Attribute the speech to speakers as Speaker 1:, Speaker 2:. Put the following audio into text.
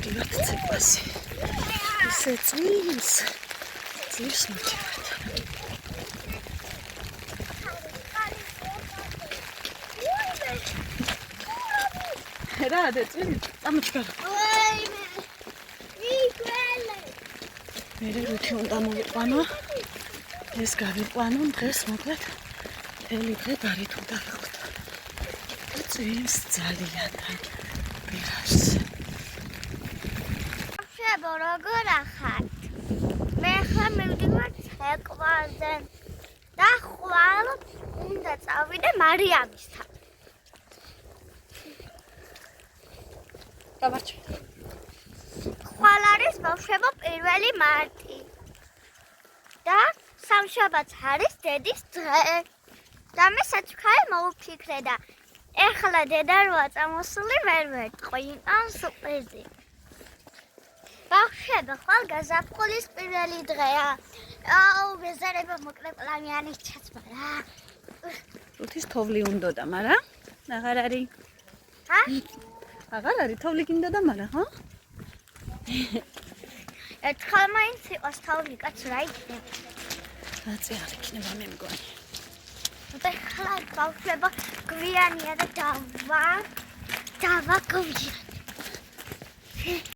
Speaker 1: მივდივართ ცეკვაზე. ისე წვიმს მივდივართ. რა და წვიმი? წამოჩქარო. მე რუთი უნდა მოვიყვანო. ეს გავიყვანო დღეს მოკლედ. მთელი დღე გარეთ უნდა ვიყოთ. წვიმს ძალიან ბერას.
Speaker 2: შევ როგორ ახართ? მე ხა მივდივარ ცეკვაზე. და ხვალ უნდა წავიდე მარიამისთან.
Speaker 1: დავარჩი.
Speaker 2: ხვალ არის ბავშვებო 1 მარტი. და სამშაბათს არის დედის დღე. და მე საჩუქარი მოვიფიქრე და ეხლა დედა როა წამოსული ვერ ვერტყვინავ სუპერდი. ბავშვებო ხვალ გაზაფხულის 1 დღეა. აუ ბეზარება მოკლე პლანიანი ჩაცმა რა.
Speaker 1: რუთის თოვლი უნდოდა, მაგრამ აღარ არის.
Speaker 2: ჰა?
Speaker 1: აღარ არის თოვლი გინდა და მაგრამ, ხო?
Speaker 2: ერთხელ მაინც იყოს თოვლი კაც რა იქნება.
Speaker 1: რაცი არ იქნება მე მგონი.
Speaker 2: ხლა ბავშვებო გვიანია და დავა გვიან.